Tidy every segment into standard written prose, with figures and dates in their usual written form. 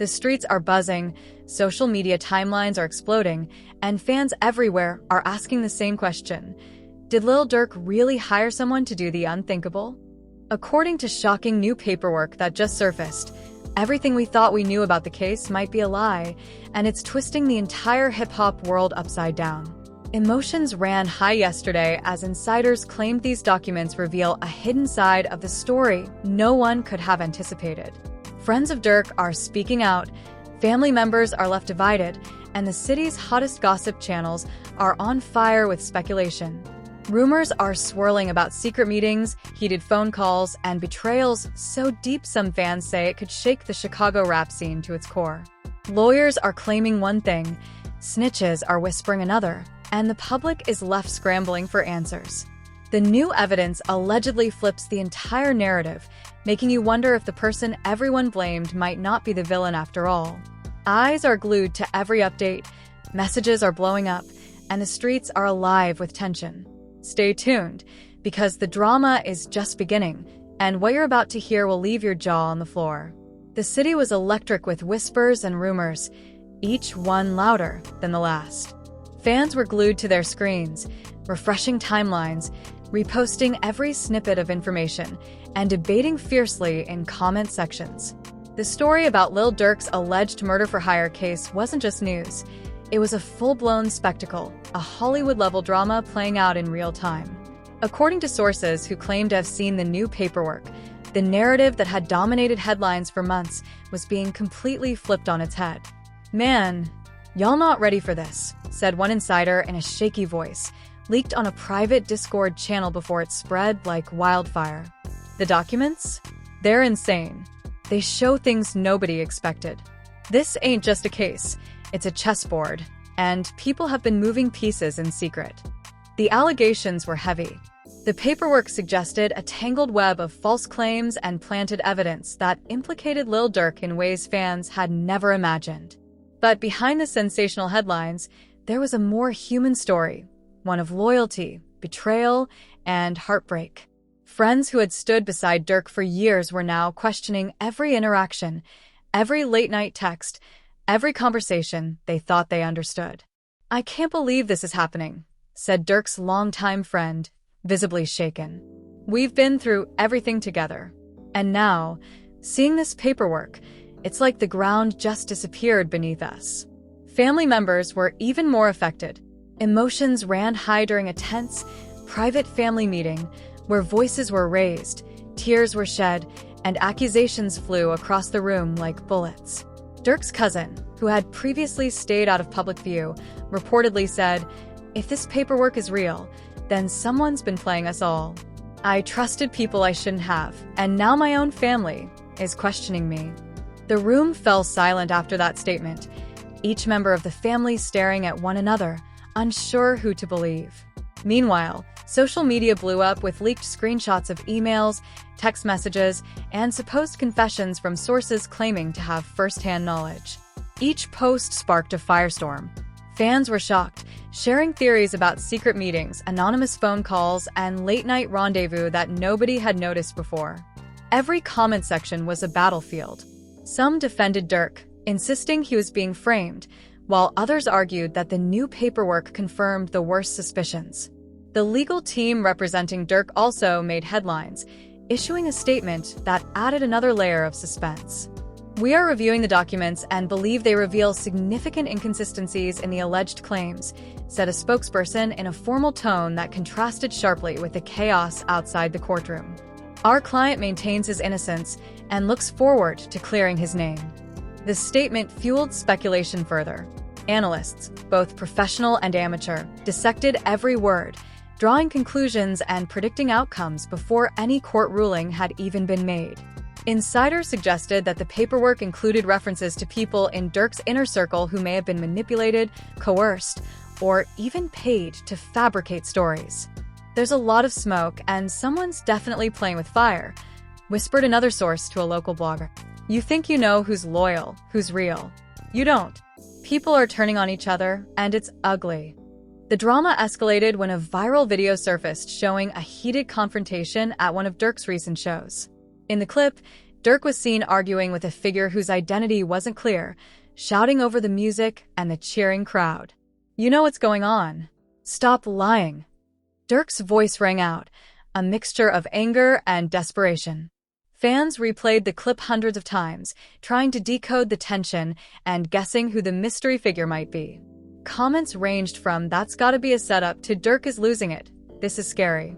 The streets are buzzing, social media timelines are exploding, and fans everywhere are asking the same question. Did Lil Durk really hire someone to do the unthinkable? According to shocking new paperwork that just surfaced, everything we thought we knew about the case might be a lie, and it's twisting the entire hip-hop world upside down. Emotions ran high yesterday as insiders claimed these documents reveal a hidden side of the story no one could have anticipated. Friends of Durk are speaking out, family members are left divided, and the city's hottest gossip channels are on fire with speculation. Rumors are swirling about secret meetings, heated phone calls, and betrayals so deep some fans say it could shake the Chicago rap scene to its core. Lawyers are claiming one thing, snitches are whispering another, and the public is left scrambling for answers. The new evidence allegedly flips the entire narrative, making you wonder if the person everyone blamed might not be the villain after all. Eyes are glued to every update, messages are blowing up, and the streets are alive with tension. Stay tuned, because the drama is just beginning, and what you're about to hear will leave your jaw on the floor. The city was electric with whispers and rumors, each one louder than the last. Fans were glued to their screens, refreshing timelines, reposting every snippet of information, and debating fiercely in comment sections. The story about Lil Durk's alleged murder-for-hire case wasn't just news. It was a full-blown spectacle, a Hollywood-level drama playing out in real time. According to sources who claimed to have seen the new paperwork, the narrative that had dominated headlines for months was being completely flipped on its head. "Man, y'all not ready for this," said one insider in a shaky voice, leaked on a private Discord channel before it spread like wildfire. The documents? They're insane. They show things nobody expected. This ain't just a case. It's a chessboard, and people have been moving pieces in secret. The allegations were heavy. The paperwork suggested a tangled web of false claims and planted evidence that implicated Lil Durk in ways fans had never imagined. But behind the sensational headlines, there was a more human story, one of loyalty, betrayal, and heartbreak. Friends who had stood beside Durk for years were now questioning every interaction, every late-night text, every conversation they thought they understood. "I can't believe this is happening," said Durk's longtime friend, visibly shaken. "We've been through everything together. And now, seeing this paperwork, it's like the ground just disappeared beneath us." Family members were even more affected. Emotions ran high during a tense, private family meeting where voices were raised, tears were shed, and accusations flew across the room like bullets. Durk's cousin, who had previously stayed out of public view, reportedly said, "If this paperwork is real, then someone's been playing us all. I trusted people I shouldn't have, and now my own family is questioning me." The room fell silent after that statement, each member of the family staring at one another, unsure who to believe. Meanwhile, social media blew up with leaked screenshots of emails, text messages, and supposed confessions from sources claiming to have first-hand knowledge. Each post sparked a firestorm. Fans were shocked, sharing theories about secret meetings, anonymous phone calls, and late-night rendezvous that nobody had noticed before. Every comment section was a battlefield. Some defended Durk, insisting he was being framed, while others argued that the new paperwork confirmed the worst suspicions. The legal team representing Durk also made headlines, issuing a statement that added another layer of suspense. "We are reviewing the documents and believe they reveal significant inconsistencies in the alleged claims," said a spokesperson in a formal tone that contrasted sharply with the chaos outside the courtroom. "Our client maintains his innocence and looks forward to clearing his name." The statement fueled speculation further. Analysts, both professional and amateur, dissected every word, drawing conclusions and predicting outcomes before any court ruling had even been made. Insiders suggested that the paperwork included references to people in Durk's inner circle who may have been manipulated, coerced, or even paid to fabricate stories. "There's a lot of smoke, and someone's definitely playing with fire," whispered another source to a local blogger. "You think you know who's loyal, who's real. You don't. People are turning on each other, and it's ugly." The drama escalated when a viral video surfaced showing a heated confrontation at one of Durk's recent shows. In the clip, Durk was seen arguing with a figure whose identity wasn't clear, shouting over the music and the cheering crowd. "You know what's going on. Stop lying." Durk's voice rang out, a mixture of anger and desperation. Fans replayed the clip hundreds of times, trying to decode the tension and guessing who the mystery figure might be. Comments ranged from "that's gotta be a setup" to "Durk is losing it. This is scary."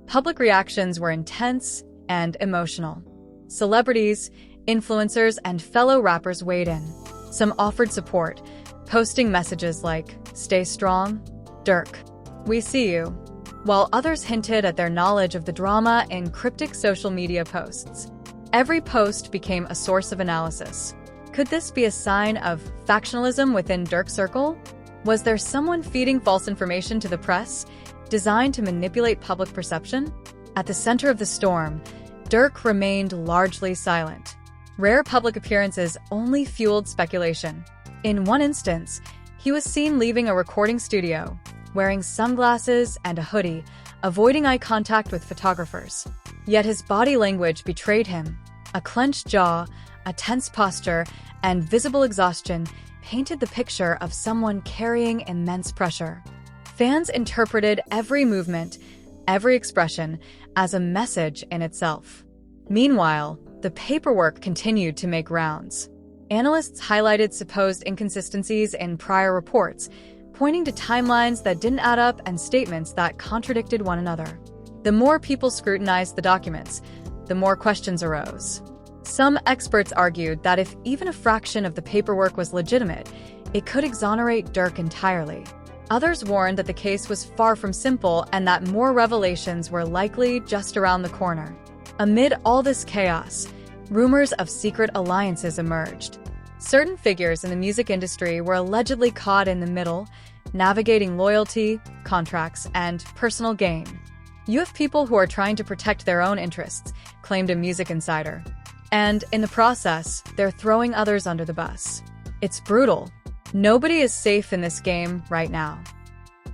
Public reactions were intense and emotional. Celebrities, influencers, and fellow rappers weighed in. Some offered support, posting messages like, "Stay strong, Durk. We see you," while others hinted at their knowledge of the drama in cryptic social media posts. Every post became a source of analysis. Could this be a sign of factionalism within Durk's circle? Was there someone feeding false information to the press, designed to manipulate public perception? At the center of the storm, Durk remained largely silent. Rare public appearances only fueled speculation. In one instance, he was seen leaving a recording studio, wearing sunglasses and a hoodie, avoiding eye contact with photographers. Yet his body language betrayed him. A clenched jaw, a tense posture, and visible exhaustion painted the picture of someone carrying immense pressure. Fans interpreted every movement, every expression, as a message in itself. Meanwhile, the paperwork continued to make rounds. Analysts highlighted supposed inconsistencies in prior reports, pointing to timelines that didn't add up and statements that contradicted one another. The more people scrutinized the documents, the more questions arose. Some experts argued that if even a fraction of the paperwork was legitimate, it could exonerate Durk entirely. Others warned that the case was far from simple and that more revelations were likely just around the corner. Amid all this chaos, rumors of secret alliances emerged. Certain figures in the music industry were allegedly caught in the middle, navigating loyalty, contracts, and personal gain. "You have people who are trying to protect their own interests," claimed a music insider. "And in the process, they're throwing others under the bus. It's brutal. Nobody is safe in this game right now."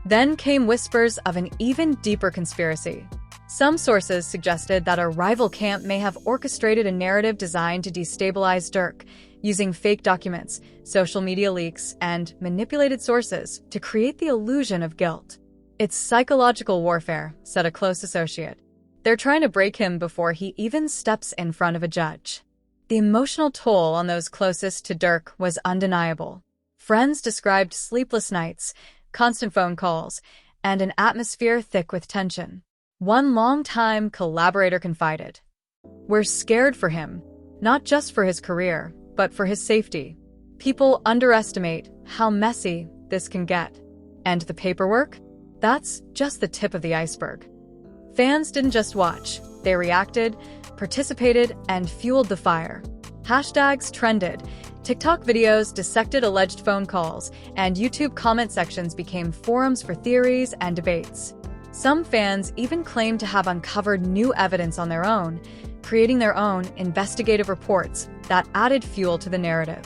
Then came whispers of an even deeper conspiracy. Some sources suggested that a rival camp may have orchestrated a narrative designed to destabilize Durk, using fake documents, social media leaks, and manipulated sources to create the illusion of guilt. "It's psychological warfare," said a close associate. "They're trying to break him before he even steps in front of a judge." The emotional toll on those closest to Durk was undeniable. Friends described sleepless nights, constant phone calls, and an atmosphere thick with tension. One longtime collaborator confided, "We're scared for him, not just for his career, but for his safety. People underestimate how messy this can get. And the paperwork? That's just the tip of the iceberg." Fans didn't just watch, they reacted, participated, and fueled the fire. Hashtags trended, TikTok videos dissected alleged phone calls, and YouTube comment sections became forums for theories and debates. Some fans even claimed to have uncovered new evidence on their own, creating their own investigative reports that added fuel to the narrative.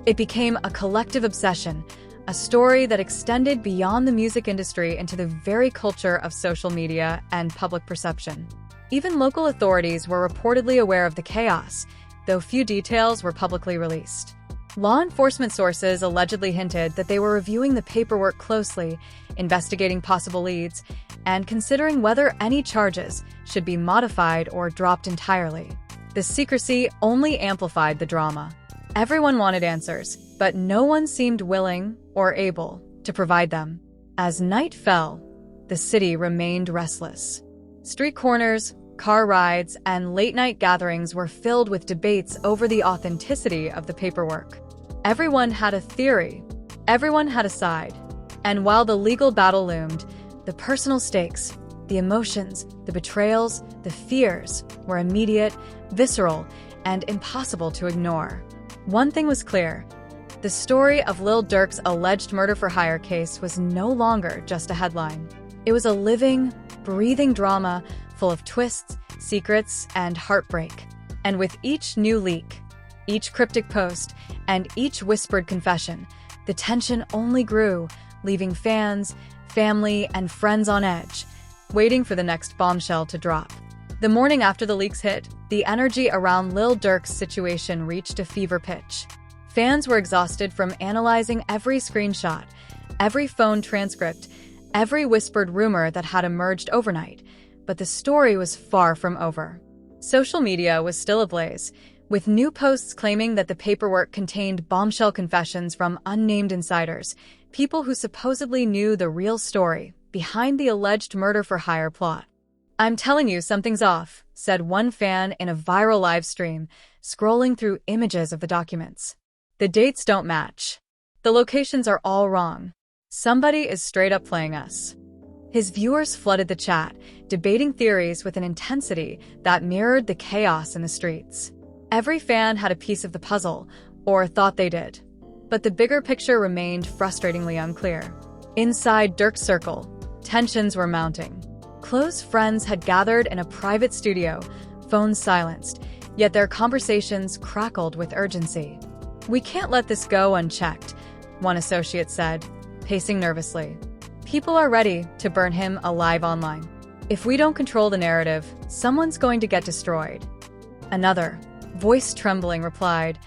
It became a collective obsession, a story that extended beyond the music industry into the very culture of social media and public perception. Even local authorities were reportedly aware of the chaos, though few details were publicly released. Law enforcement sources allegedly hinted that they were reviewing the paperwork closely, investigating possible leads, and considering whether any charges should be modified or dropped entirely. The secrecy only amplified the drama. Everyone wanted answers, but no one seemed willing or able to provide them. As night fell, the city remained restless. Street corners, car rides, and late-night gatherings were filled with debates over the authenticity of the paperwork. Everyone had a theory. Everyone had a side. And while the legal battle loomed, the personal stakes, the emotions, the betrayals, the fears were immediate, visceral, and impossible to ignore. One thing was clear. The story of Lil Durk's alleged murder-for-hire case was no longer just a headline. It was a living, breathing drama full of twists, secrets, and heartbreak. And with each new leak, each cryptic post, and each whispered confession, the tension only grew, leaving fans, family, and friends on edge, waiting for the next bombshell to drop. The morning after the leaks hit, the energy around Lil Durk's situation reached a fever pitch. Fans were exhausted from analyzing every screenshot, every phone transcript, every whispered rumor that had emerged overnight, but the story was far from over. Social media was still ablaze, with new posts claiming that the paperwork contained bombshell confessions from unnamed insiders, people who supposedly knew the real story behind the alleged murder-for-hire plot. "I'm telling you something's off," said one fan in a viral live stream, scrolling through images of the documents. "The dates don't match. The locations are all wrong. Somebody is straight up playing us." His viewers flooded the chat, debating theories with an intensity that mirrored the chaos in the streets. Every fan had a piece of the puzzle, or thought they did. But the bigger picture remained frustratingly unclear. Inside Durk's circle, tensions were mounting. Close friends had gathered in a private studio, phones silenced, yet their conversations crackled with urgency. "We can't let this go unchecked," one associate said, pacing nervously. "People are ready to burn him alive online. If we don't control the narrative, someone's going to get destroyed." Another, voice trembling, replied,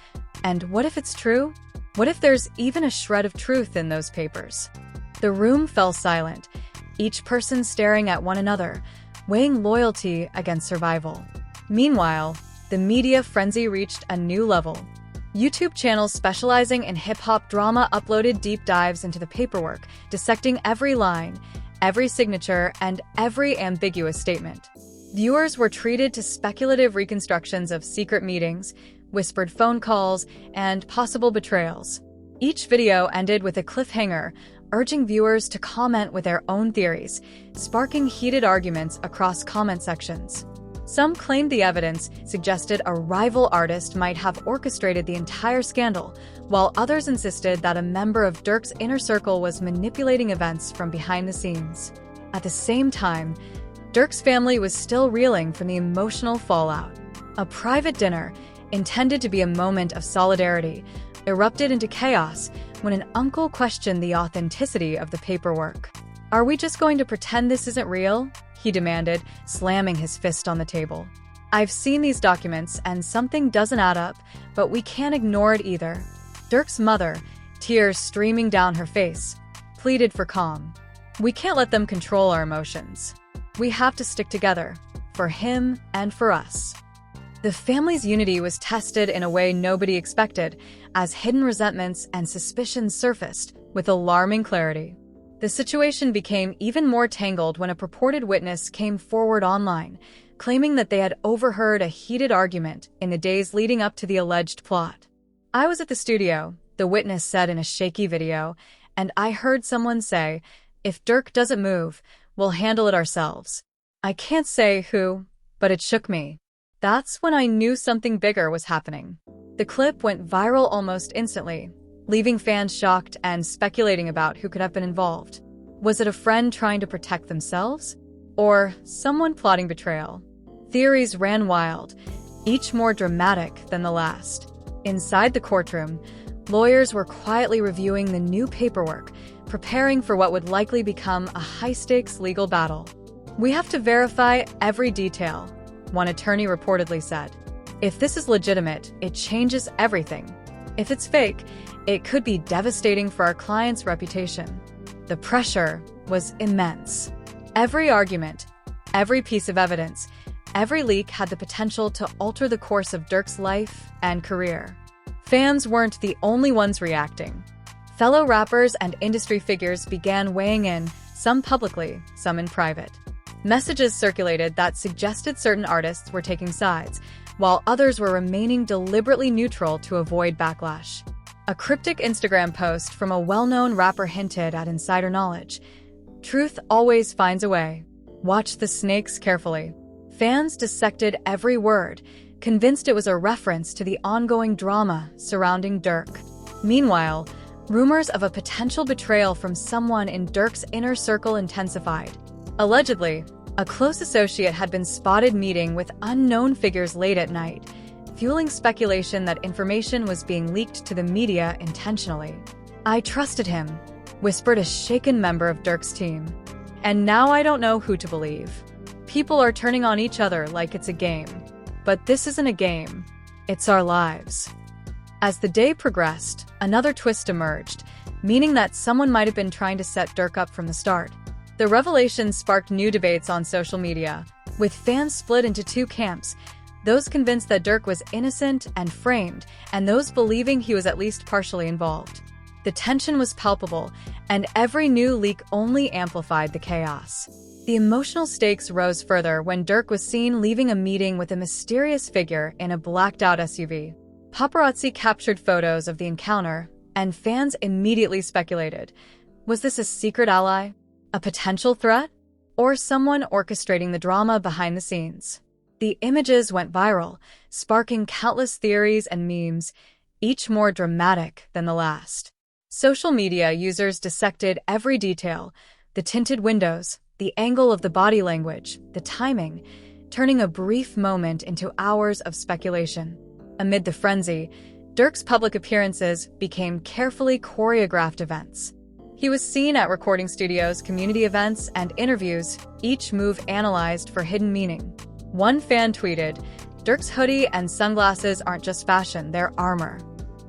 "And what if it's true? What if there's even a shred of truth in those papers?" The room fell silent, each person staring at one another, weighing loyalty against survival. Meanwhile, the media frenzy reached a new level. YouTube channels specializing in hip-hop drama uploaded deep dives into the paperwork, dissecting every line, every signature, and every ambiguous statement. Viewers were treated to speculative reconstructions of secret meetings, whispered phone calls, and possible betrayals. Each video ended with a cliffhanger, urging viewers to comment with their own theories, sparking heated arguments across comment sections. Some claimed the evidence suggested a rival artist might have orchestrated the entire scandal, while others insisted that a member of Durk's inner circle was manipulating events from behind the scenes. At the same time, Durk's family was still reeling from the emotional fallout. A private dinner, intended to be a moment of solidarity, erupted into chaos when an uncle questioned the authenticity of the paperwork. "Are we just going to pretend this isn't real?" he demanded, slamming his fist on the table. "I've seen these documents and something doesn't add up, but we can't ignore it either." Durk's mother, tears streaming down her face, pleaded for calm. "We can't let them control our emotions. We have to stick together, for him and for us." The family's unity was tested in a way nobody expected, as hidden resentments and suspicions surfaced with alarming clarity. The situation became even more tangled when a purported witness came forward online, claiming that they had overheard a heated argument in the days leading up to the alleged plot. "I was at the studio," the witness said in a shaky video, "and I heard someone say, 'If Durk doesn't move, we'll handle it ourselves.' I can't say who, but it shook me. That's when I knew something bigger was happening." The clip went viral almost instantly, leaving fans shocked and speculating about who could have been involved. Was it a friend trying to protect themselves? Or someone plotting betrayal? Theories ran wild, each more dramatic than the last. Inside the courtroom, lawyers were quietly reviewing the new paperwork, preparing for what would likely become a high-stakes legal battle. "We have to verify every detail," one attorney reportedly said. "If this is legitimate, it changes everything. If it's fake, it could be devastating for our client's reputation." The pressure was immense. Every argument, every piece of evidence, every leak had the potential to alter the course of Durk's life and career. Fans weren't the only ones reacting. Fellow rappers and industry figures began weighing in, some publicly, some in private. Messages circulated that suggested certain artists were taking sides, while others were remaining deliberately neutral to avoid backlash. A cryptic Instagram post from a well-known rapper hinted at insider knowledge. "Truth always finds a way. Watch the snakes carefully." Fans dissected every word, convinced it was a reference to the ongoing drama surrounding Durk. Meanwhile, rumors of a potential betrayal from someone in Durk's inner circle intensified. Allegedly, a close associate had been spotted meeting with unknown figures late at night, fueling speculation that information was being leaked to the media intentionally. "I trusted him," whispered a shaken member of Durk's team. "And now I don't know who to believe." People are turning on each other like it's a game. But this isn't a game. It's our lives. As the day progressed, another twist emerged, meaning that someone might have been trying to set Durk up from the start. The revelation sparked new debates on social media, with fans split into two camps: those convinced that Durk was innocent and framed, and those believing he was at least partially involved. The tension was palpable, and every new leak only amplified the chaos. The emotional stakes rose further when Durk was seen leaving a meeting with a mysterious figure in a blacked-out SUV. Paparazzi captured photos of the encounter, and fans immediately speculated. Was this a secret ally? A potential threat? Or someone orchestrating the drama behind the scenes? The images went viral, sparking countless theories and memes, each more dramatic than the last. Social media users dissected every detail: the tinted windows, the angle of the body language, the timing, turning a brief moment into hours of speculation. Amid the frenzy, Durk's public appearances became carefully choreographed events. He was seen at recording studios, community events, and interviews, each move analyzed for hidden meaning. One fan tweeted, "Durk's hoodie and sunglasses aren't just fashion, they're armor.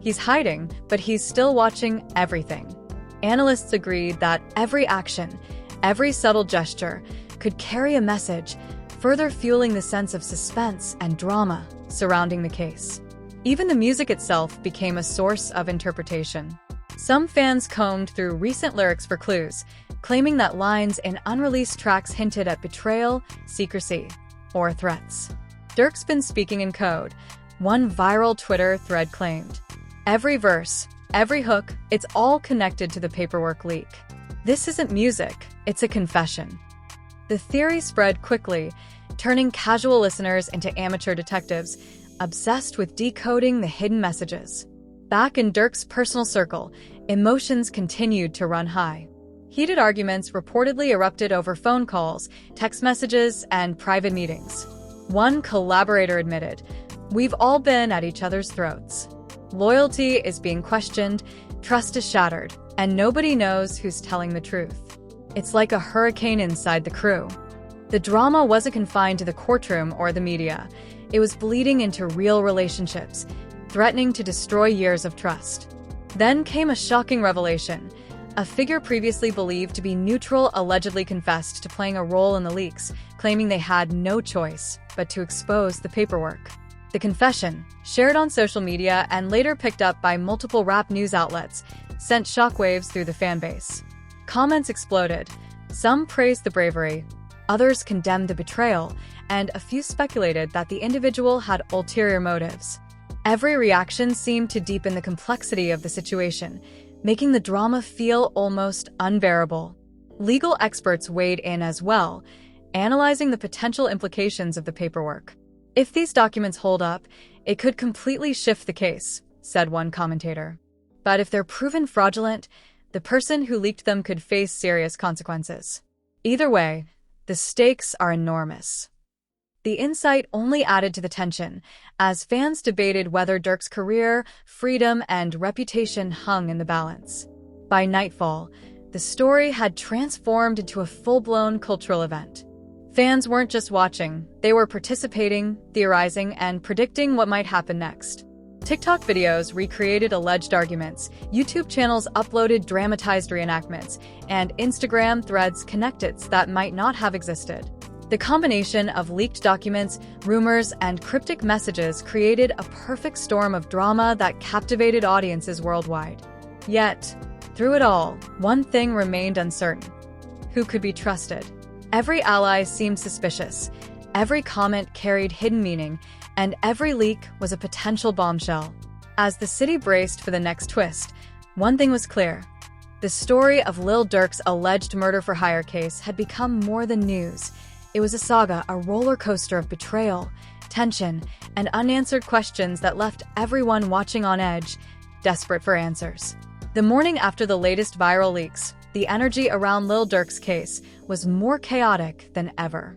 He's hiding, but he's still watching everything." Analysts agreed that every action, every subtle gesture, could carry a message, further fueling the sense of suspense and drama surrounding the case. Even the music itself became a source of interpretation. Some fans combed through recent lyrics for clues, claiming that lines in unreleased tracks hinted at betrayal, secrecy, or threats. Durk's been speaking in code, one viral Twitter thread claimed. Every verse, every hook, it's all connected to the paperwork leak. This isn't music, it's a confession. The theory spread quickly, turning casual listeners into amateur detectives, obsessed with decoding the hidden messages. Back in Durk's personal circle, emotions continued to run high. Heated arguments reportedly erupted over phone calls, text messages, and private meetings. One collaborator admitted, "We've all been at each other's throats. Loyalty is being questioned, trust is shattered, and nobody knows who's telling the truth. It's like a hurricane inside the crew." The drama wasn't confined to the courtroom or the media. It was bleeding into real relationships, threatening to destroy years of trust. Then came a shocking revelation. A figure previously believed to be neutral allegedly confessed to playing a role in the leaks, claiming they had no choice but to expose the paperwork. The confession, shared on social media and later picked up by multiple rap news outlets, sent shockwaves through the fanbase. Comments exploded. Some praised the bravery, others condemned the betrayal, and a few speculated that the individual had ulterior motives. Every reaction seemed to deepen the complexity of the situation, making the drama feel almost unbearable. Legal experts weighed in as well, analyzing the potential implications of the paperwork. "If these documents hold up, it could completely shift the case," said one commentator. "But if they're proven fraudulent, the person who leaked them could face serious consequences." Either way, the stakes are enormous. The insight only added to the tension, as fans debated whether Durk's career, freedom, and reputation hung in the balance. By nightfall, the story had transformed into a full-blown cultural event. Fans weren't just watching, they were participating, theorizing, and predicting what might happen next. TikTok videos recreated alleged arguments, YouTube channels uploaded dramatized reenactments, and Instagram threads connected that might not have existed. The combination of leaked documents, rumors, and cryptic messages created a perfect storm of drama that captivated audiences worldwide. Yet, through it all, one thing remained uncertain. Who could be trusted? Every ally seemed suspicious, every comment carried hidden meaning, and every leak was a potential bombshell. As the city braced for the next twist, one thing was clear. The story of Lil Durk's alleged murder-for-hire case had become more than news. It was a saga, a roller coaster of betrayal, tension, and unanswered questions that left everyone watching on edge, desperate for answers. The morning after the latest viral leaks, the energy around Lil Durk's case was more chaotic than ever.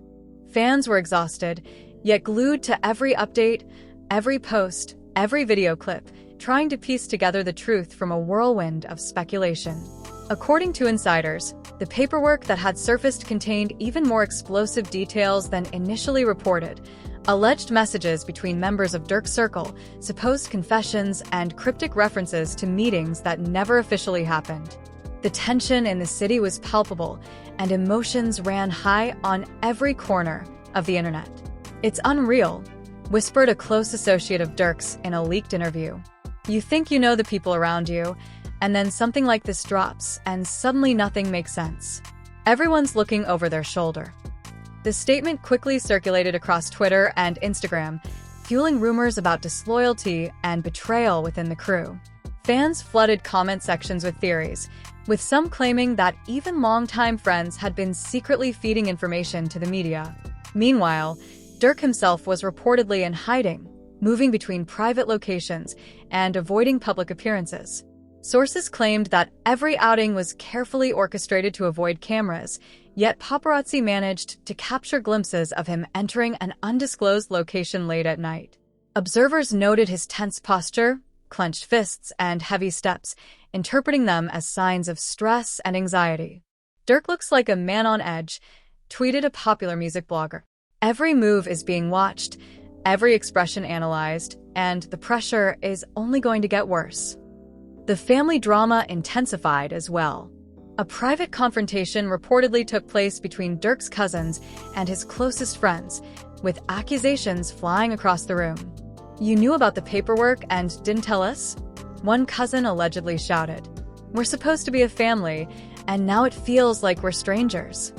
Fans were exhausted, yet glued to every update, every post, every video clip, trying to piece together the truth from a whirlwind of speculation. According to insiders, the paperwork that had surfaced contained even more explosive details than initially reported: alleged messages between members of Durk's circle, supposed confessions, and cryptic references to meetings that never officially happened. The tension in the city was palpable, and emotions ran high on every corner of the internet. "It's unreal," whispered a close associate of Durk's in a leaked interview. "You think you know the people around you, and then something like this drops, and suddenly nothing makes sense. Everyone's looking over their shoulder." The statement quickly circulated across Twitter and Instagram, fueling rumors about disloyalty and betrayal within the crew. Fans flooded comment sections with theories, with some claiming that even longtime friends had been secretly feeding information to the media. Meanwhile, Durk himself was reportedly in hiding, moving between private locations and avoiding public appearances. Sources claimed that every outing was carefully orchestrated to avoid cameras, yet paparazzi managed to capture glimpses of him entering an undisclosed location late at night. Observers noted his tense posture, clenched fists, and heavy steps, interpreting them as signs of stress and anxiety. "Durk looks like a man on edge," tweeted a popular music blogger. "Every move is being watched, every expression analyzed, and the pressure is only going to get worse." The family drama intensified as well. A private confrontation reportedly took place between Durk's cousins and his closest friends, with accusations flying across the room. "You knew about the paperwork and didn't tell us?" one cousin allegedly shouted. "We're supposed to be a family, and now it feels like we're strangers."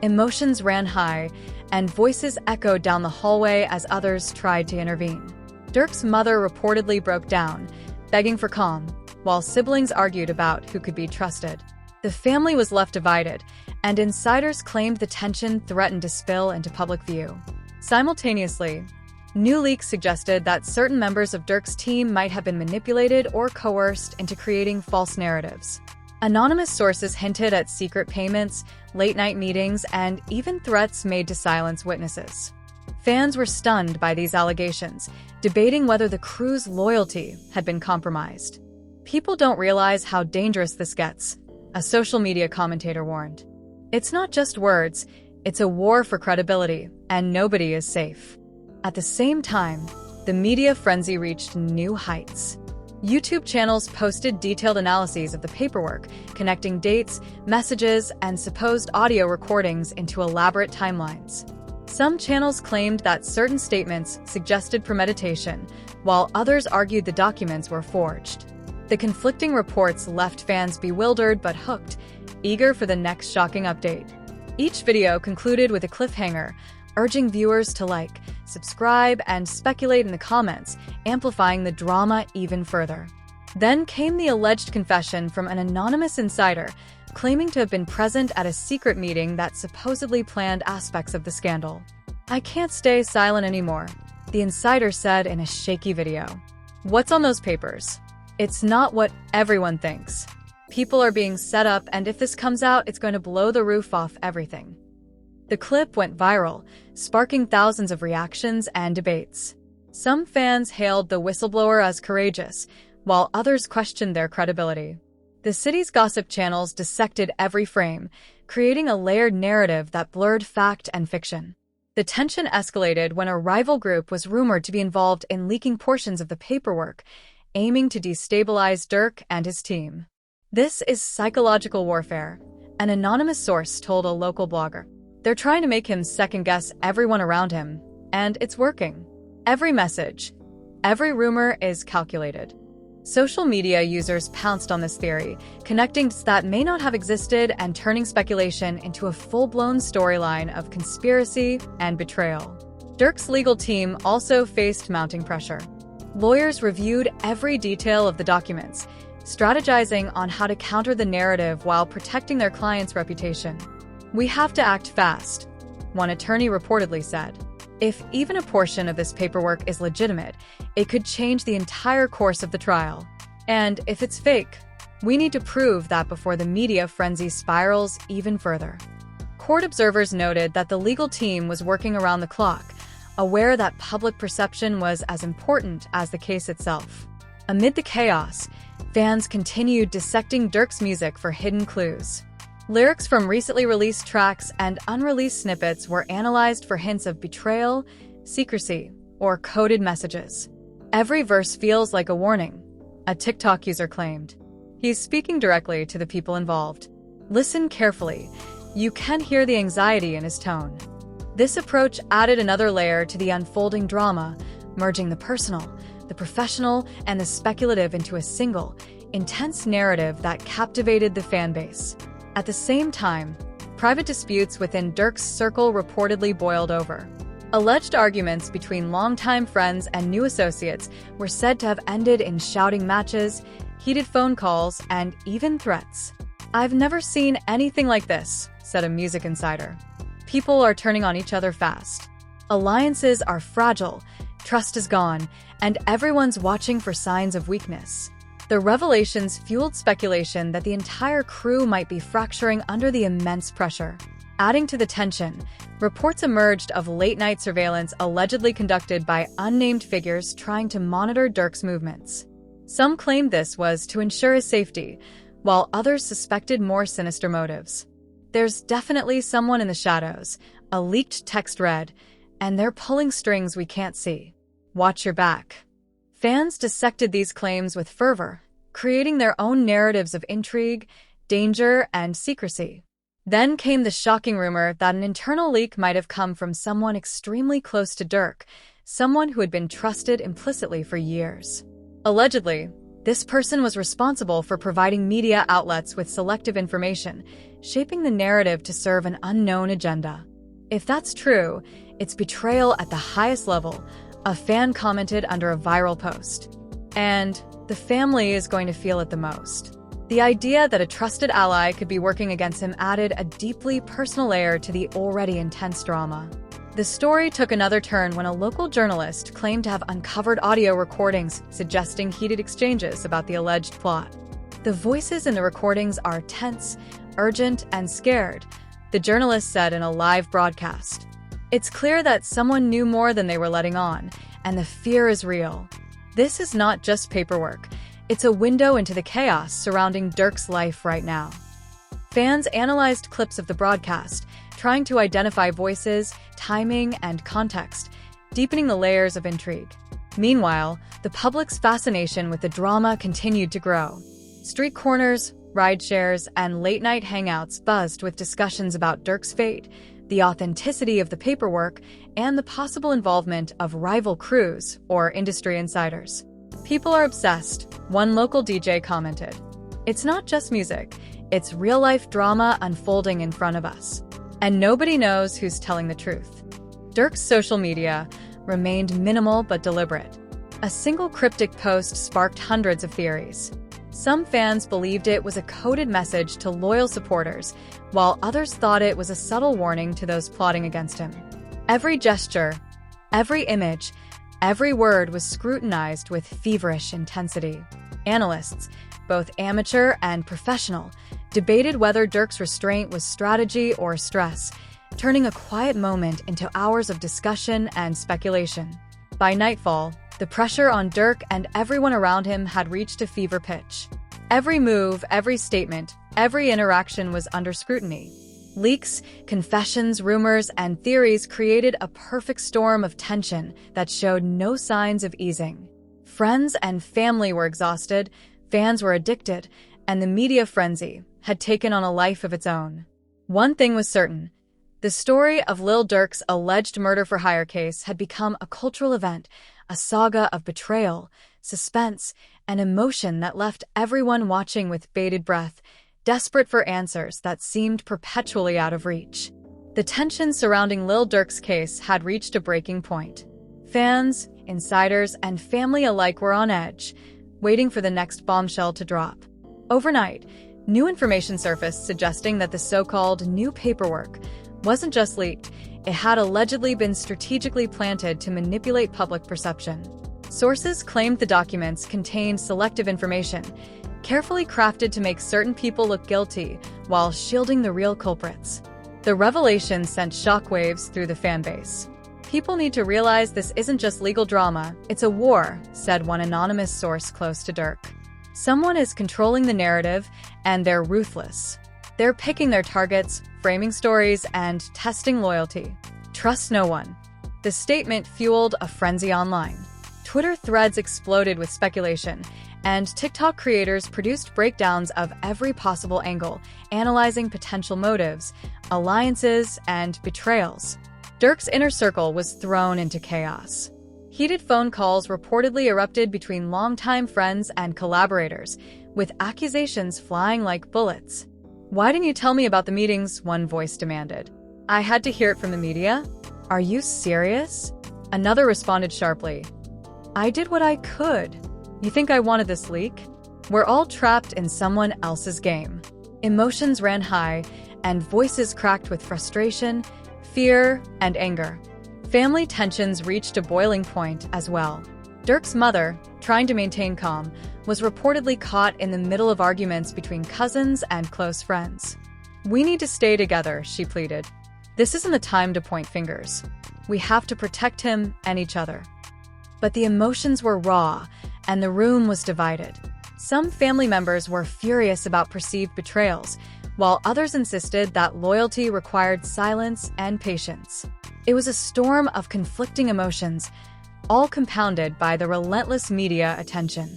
Emotions ran high, and voices echoed down the hallway as others tried to intervene. Durk's mother reportedly broke down, begging for calm, while siblings argued about who could be trusted. The family was left divided, and insiders claimed the tension threatened to spill into public view. Simultaneously, new leaks suggested that certain members of Durk's team might have been manipulated or coerced into creating false narratives. Anonymous sources hinted at secret payments, late-night meetings, and even threats made to silence witnesses. Fans were stunned by these allegations, debating whether the crew's loyalty had been compromised. "People don't realize how dangerous this gets," a social media commentator warned. "It's not just words, it's a war for credibility, and nobody is safe." At the same time, the media frenzy reached new heights. YouTube channels posted detailed analyses of the paperwork, connecting dates, messages, and supposed audio recordings into elaborate timelines. Some channels claimed that certain statements suggested premeditation, while others argued the documents were forged. The conflicting reports left fans bewildered but hooked, eager for the next shocking update. Each video concluded with a cliffhanger, urging viewers to like, subscribe, and speculate in the comments, amplifying the drama even further. Then came the alleged confession from an anonymous insider, claiming to have been present at a secret meeting that supposedly planned aspects of the scandal. "I can't stay silent anymore," the insider said in a shaky video. "What's on those papers? It's not what everyone thinks. People are being set up, and if this comes out, it's going to blow the roof off everything." The clip went viral, sparking thousands of reactions and debates. Some fans hailed the whistleblower as courageous, while others questioned their credibility. The city's gossip channels dissected every frame, creating a layered narrative that blurred fact and fiction. The tension escalated when a rival group was rumored to be involved in leaking portions of the paperwork, aiming to destabilize Durk and his team. "This is psychological warfare," an anonymous source told a local blogger. "They're trying to make him second-guess everyone around him, and it's working. Every message, every rumor is calculated." Social media users pounced on this theory, connecting dots that may not have existed and turning speculation into a full-blown storyline of conspiracy and betrayal. Durk's legal team also faced mounting pressure. Lawyers reviewed every detail of the documents, strategizing on how to counter the narrative while protecting their client's reputation. "We have to act fast," one attorney reportedly said. "If even a portion of this paperwork is legitimate, it could change the entire course of the trial. And if it's fake, we need to prove that before the media frenzy spirals even further." Court observers noted that the legal team was working around the clock, aware that public perception was as important as the case itself. Amid the chaos, Fans continued dissecting Durk's music for hidden clues. Lyrics from recently released tracks and unreleased snippets were analyzed for hints of betrayal, secrecy, or coded messages. Every verse feels like a warning, a TikTok user claimed. He's speaking directly to the people involved. Listen carefully. You can hear the anxiety in his tone. This approach added another layer to the unfolding drama, merging the personal, the professional, and the speculative into a single, intense narrative that captivated the fanbase. At the same time, private disputes within Durk's circle reportedly boiled over. Alleged arguments between longtime friends and new associates were said to have ended in shouting matches, heated phone calls, and even threats. "I've never seen anything like this," said a music insider. "People are turning on each other fast. Alliances are fragile, trust is gone, and everyone's watching for signs of weakness." The revelations fueled speculation that the entire crew might be fracturing under the immense pressure. Adding to the tension, reports emerged of late-night surveillance allegedly conducted by unnamed figures trying to monitor Durk's movements. Some claimed this was to ensure his safety, while others suspected more sinister motives. "There's definitely someone in the shadows," a leaked text read, "and they're pulling strings we can't see. Watch your back." Fans dissected these claims with fervor, creating their own narratives of intrigue, danger, and secrecy. Then came the shocking rumor that an internal leak might have come from someone extremely close to Durk, someone who had been trusted implicitly for years. Allegedly, this person was responsible for providing media outlets with selective information, shaping the narrative to serve an unknown agenda. "If that's true, it's betrayal at the highest level," a fan commented under a viral post. "And the family is going to feel it the most." The idea that a trusted ally could be working against him added a deeply personal layer to the already intense drama. The story took another turn when a local journalist claimed to have uncovered audio recordings suggesting heated exchanges about the alleged plot. "The voices in the recordings are tense, urgent, and scared," the journalist said in a live broadcast. "It's clear that someone knew more than they were letting on, and the fear is real." This is not just paperwork. It's a window into the chaos surrounding Durk's life right now. Fans analyzed clips of the broadcast, trying to identify voices, timing, and context, deepening the layers of intrigue. Meanwhile, the public's fascination with the drama continued to grow. Street corners, ride shares, and late-night hangouts buzzed with discussions about Durk's fate, the authenticity of the paperwork, and the possible involvement of rival crews or industry insiders. "People are obsessed," one local DJ commented. "It's not just music, it's real-life drama unfolding in front of us. And nobody knows who's telling the truth." Durk's social media remained minimal but deliberate. A single cryptic post sparked hundreds of theories. Some fans believed it was a coded message to loyal supporters, while others thought it was a subtle warning to those plotting against him. Every gesture, every image, every word was scrutinized with feverish intensity. Analysts, both amateur and professional, debated whether Durk's restraint was strategy or stress, turning a quiet moment into hours of discussion and speculation. By nightfall, the pressure on Durk and everyone around him had reached a fever pitch. Every move, every statement, every interaction was under scrutiny. Leaks, confessions, rumors, and theories created a perfect storm of tension that showed no signs of easing. Friends and family were exhausted, fans were addicted, and the media frenzy had taken on a life of its own. One thing was certain: the story of Lil Durk's alleged murder-for-hire case had become a cultural event, a saga of betrayal, suspense, and emotion that left everyone watching with bated breath, desperate for answers that seemed perpetually out of reach. The tension surrounding Lil Durk's case had reached a breaking point. Fans, insiders, and family alike were on edge, waiting for the next bombshell to drop. Overnight, new information surfaced suggesting that the so-called new paperwork wasn't just leaked, it had allegedly been strategically planted to manipulate public perception. Sources claimed the documents contained selective information, carefully crafted to make certain people look guilty while shielding the real culprits. The revelation sent shockwaves through the fanbase. "People need to realize this isn't just legal drama, it's a war," said one anonymous source close to Durk. Someone is controlling the narrative, and they're ruthless. They're picking their targets, framing stories, and testing loyalty. Trust no one. The statement fueled a frenzy online. Twitter threads exploded with speculation, and TikTok creators produced breakdowns of every possible angle, analyzing potential motives, alliances, and betrayals. Durk's inner circle was thrown into chaos. Heated phone calls reportedly erupted between longtime friends and collaborators, with accusations flying like bullets. "Why didn't you tell me about the meetings?" one voice demanded. "I had to hear it from the media." "Are you serious?" Another responded sharply. "I did what I could. You think I wanted this leak?" We're all trapped in someone else's game. Emotions ran high, and voices cracked with frustration, fear, and anger. Family tensions reached a boiling point as well. Durk's mother, trying to maintain calm, was reportedly caught in the middle of arguments between cousins and close friends. "We need to stay together," she pleaded. "This isn't the time to point fingers. We have to protect him and each other." But the emotions were raw, and the room was divided. Some family members were furious about perceived betrayals, while others insisted that loyalty required silence and patience. It was a storm of conflicting emotions, all compounded by the relentless media attention.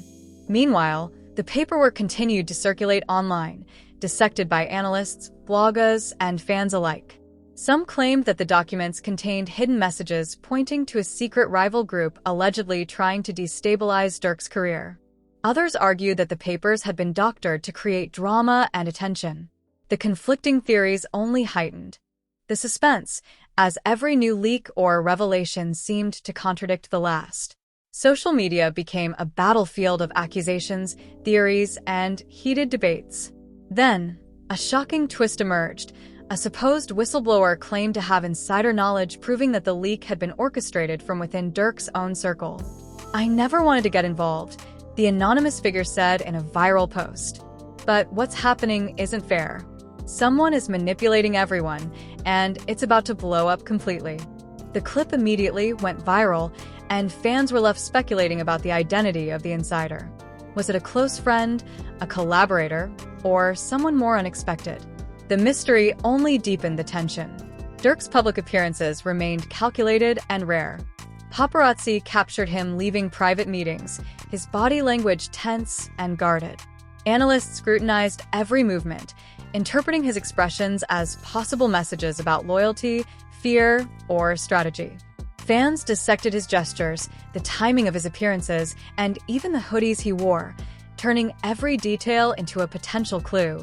Meanwhile, the paperwork continued to circulate online, dissected by analysts, bloggers, and fans alike. Some claimed that the documents contained hidden messages pointing to a secret rival group allegedly trying to destabilize Durk's career. Others argued that the papers had been doctored to create drama and attention. The conflicting theories only heightened the suspense, as every new leak or revelation seemed to contradict the last. Social media became a battlefield of accusations, theories, and heated debates. Then, a shocking twist emerged. A supposed whistleblower claimed to have insider knowledge proving that the leak had been orchestrated from within Durk's own circle. "I never wanted to get involved," the anonymous figure said in a viral post. "But what's happening isn't fair. Someone is manipulating everyone, and it's about to blow up completely." The clip immediately went viral, and fans were left speculating about the identity of the insider. Was it a close friend, a collaborator, or someone more unexpected? The mystery only deepened the tension. Durk's public appearances remained calculated and rare. Paparazzi captured him leaving private meetings, his body language tense and guarded. Analysts scrutinized every movement, interpreting his expressions as possible messages about loyalty, fear, or strategy. Fans dissected his gestures, the timing of his appearances, and even the hoodies he wore, turning every detail into a potential clue.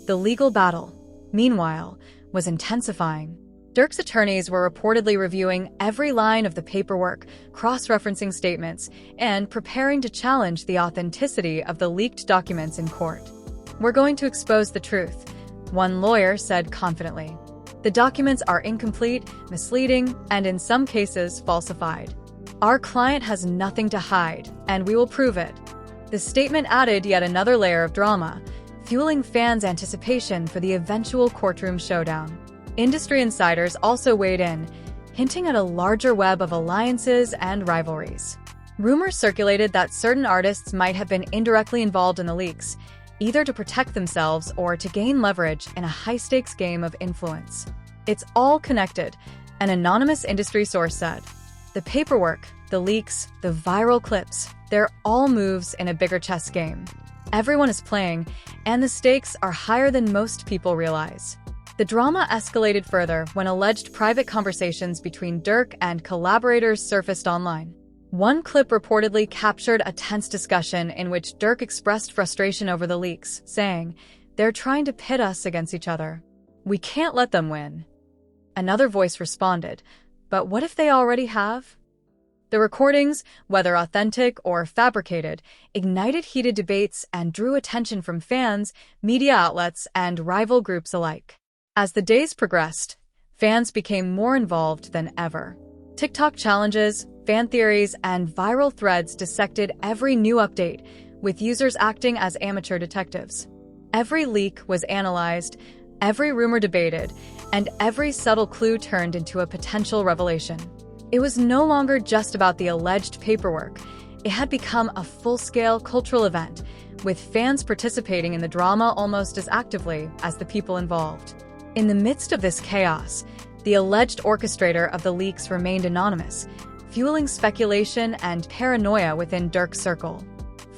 The legal battle, meanwhile, was intensifying. Durk's attorneys were reportedly reviewing every line of the paperwork, cross-referencing statements, and preparing to challenge the authenticity of the leaked documents in court. "We're going to expose the truth," one lawyer said confidently. "The documents are incomplete, misleading, and in some cases falsified. Our client has nothing to hide, and we will prove it." The statement added yet another layer of drama, fueling fans' anticipation for the eventual courtroom showdown. Industry insiders also weighed in, hinting at a larger web of alliances and rivalries. Rumors circulated that certain artists might have been indirectly involved in the leaks, either to protect themselves or to gain leverage in a high-stakes game of influence. "It's all connected," an anonymous industry source said. "The paperwork, the leaks, the viral clips, they're all moves in a bigger chess game. Everyone is playing, and the stakes are higher than most people realize." The drama escalated further when alleged private conversations between Durk and collaborators surfaced online. One clip reportedly captured a tense discussion in which Durk expressed frustration over the leaks, saying, "They're trying to pit us against each other. We can't let them win." Another voice responded, "But what if they already have?" The recordings, whether authentic or fabricated, ignited heated debates and drew attention from fans, media outlets, and rival groups alike. As the days progressed, fans became more involved than ever. TikTok challenges, fan theories, and viral threads dissected every new update, with users acting as amateur detectives. Every leak was analyzed, every rumor debated, and every subtle clue turned into a potential revelation. It was no longer just about the alleged paperwork. It had become a full-scale cultural event, with fans participating in the drama almost as actively as the people involved. In the midst of this chaos, the alleged orchestrator of the leaks remained anonymous, fueling speculation and paranoia within Durk's circle.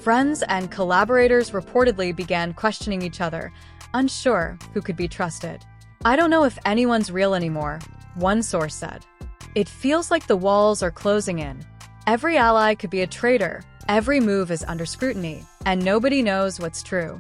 Friends and collaborators reportedly began questioning each other, unsure who could be trusted. "I don't know if anyone's real anymore," one source said. "It feels like the walls are closing in. Every ally could be a traitor, every move is under scrutiny, and nobody knows what's true."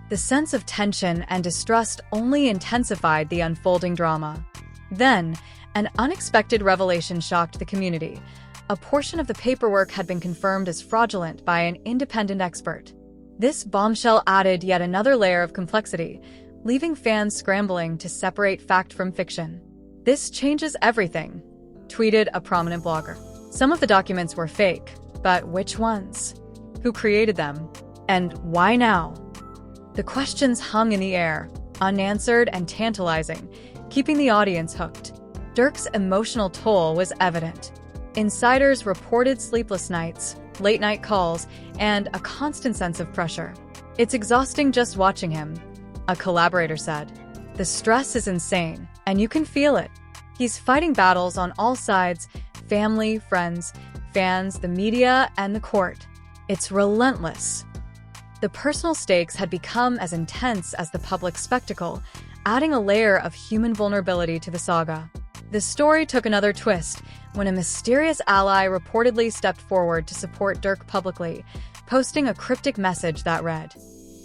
The sense of tension and distrust only intensified the unfolding drama. Then, an unexpected revelation shocked the community. A portion of the paperwork had been confirmed as fraudulent by an independent expert. This bombshell added yet another layer of complexity, leaving fans scrambling to separate fact from fiction. "This changes everything," tweeted a prominent blogger. Some of the documents were fake, but which ones? Who created them? And why now? The questions hung in the air, unanswered and tantalizing, keeping the audience hooked. Durk's emotional toll was evident. Insiders reported sleepless nights, late-night calls, and a constant sense of pressure. "It's exhausting just watching him," a collaborator said. "The stress is insane, and you can feel it. He's fighting battles on all sides: family, friends, fans, the media, and the court. It's relentless." The personal stakes had become as intense as the public spectacle, adding a layer of human vulnerability to the saga. The story took another twist when a mysterious ally reportedly stepped forward to support Durk publicly, posting a cryptic message that read,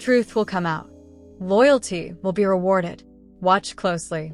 "Truth will come out. Loyalty will be rewarded. Watch closely."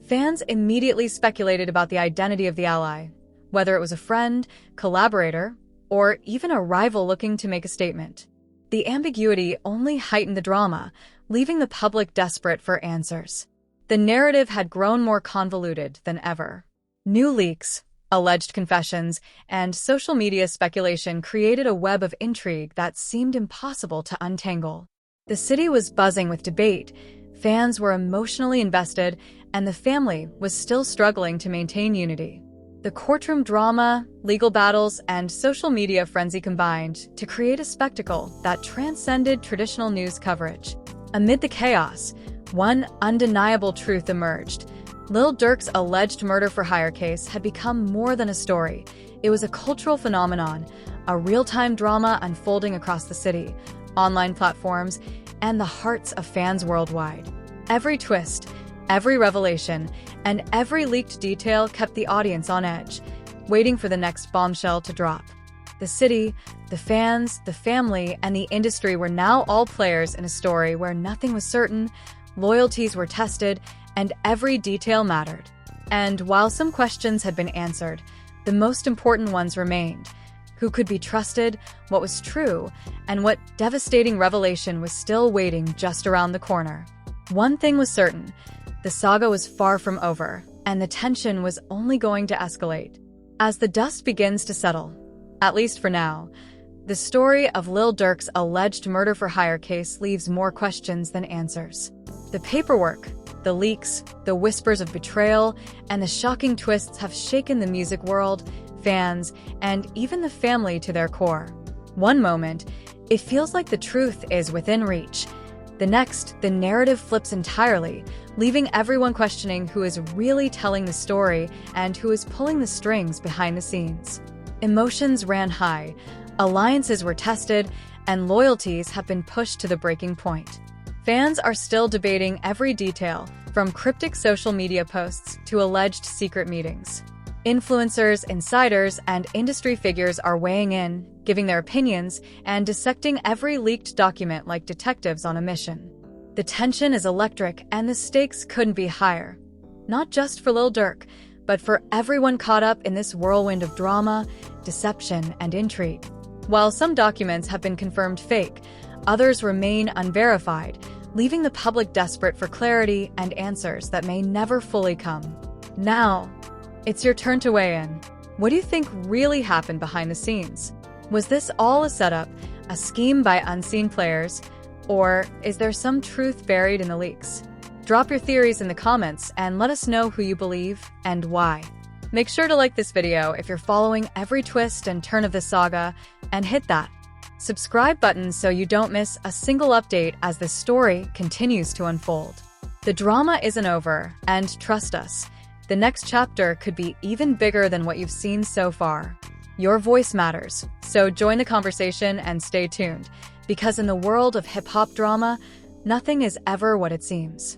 Fans immediately speculated about the identity of the ally, whether it was a friend, collaborator, or even a rival looking to make a statement. The ambiguity only heightened the drama, leaving the public desperate for answers. The narrative had grown more convoluted than ever. New leaks, alleged confessions, and social media speculation created a web of intrigue that seemed impossible to untangle. The city was buzzing with debate, fans were emotionally invested, and the family was still struggling to maintain unity. The courtroom drama, legal battles, and social media frenzy combined to create a spectacle that transcended traditional news coverage. Amid the chaos, one undeniable truth emerged. Lil Durk's alleged murder-for-hire case had become more than a story. It was a cultural phenomenon, a real-time drama unfolding across the city, online platforms, and the hearts of fans worldwide. Every twist, every revelation, and every leaked detail kept the audience on edge, waiting for the next bombshell to drop. The city, the fans, the family, and the industry were now all players in a story where nothing was certain, loyalties were tested, and every detail mattered. And while some questions had been answered, the most important ones remained. Who could be trusted, what was true, and what devastating revelation was still waiting just around the corner. One thing was certain: the saga was far from over, and the tension was only going to escalate. As the dust begins to settle, at least for now, the story of Lil Durk's alleged murder-for-hire case leaves more questions than answers. The paperwork, the leaks, the whispers of betrayal, and the shocking twists have shaken the music world, fans, and even the family to their core. One moment, it feels like the truth is within reach. The next, the narrative flips entirely, leaving everyone questioning who is really telling the story and who is pulling the strings behind the scenes. Emotions ran high, alliances were tested, and loyalties have been pushed to the breaking point. Fans are still debating every detail, from cryptic social media posts to alleged secret meetings. Influencers, insiders, and industry figures are weighing in, giving their opinions, and dissecting every leaked document like detectives on a mission. The tension is electric, and the stakes couldn't be higher. Not just for Lil Durk, but for everyone caught up in this whirlwind of drama, deception, and intrigue. While some documents have been confirmed fake, others remain unverified, leaving the public desperate for clarity and answers that may never fully come. Now, it's your turn to weigh in. What do you think really happened behind the scenes? Was this all a setup, a scheme by unseen players, or is there some truth buried in the leaks? Drop your theories in the comments and let us know who you believe and why. Make sure to like this video if you're following every twist and turn of this saga, and hit that subscribe button so you don't miss a single update as this story continues to unfold. The drama isn't over, and trust us, the next chapter could be even bigger than what you've seen so far. Your voice matters, so join the conversation and stay tuned, because in the world of hip-hop drama, nothing is ever what it seems.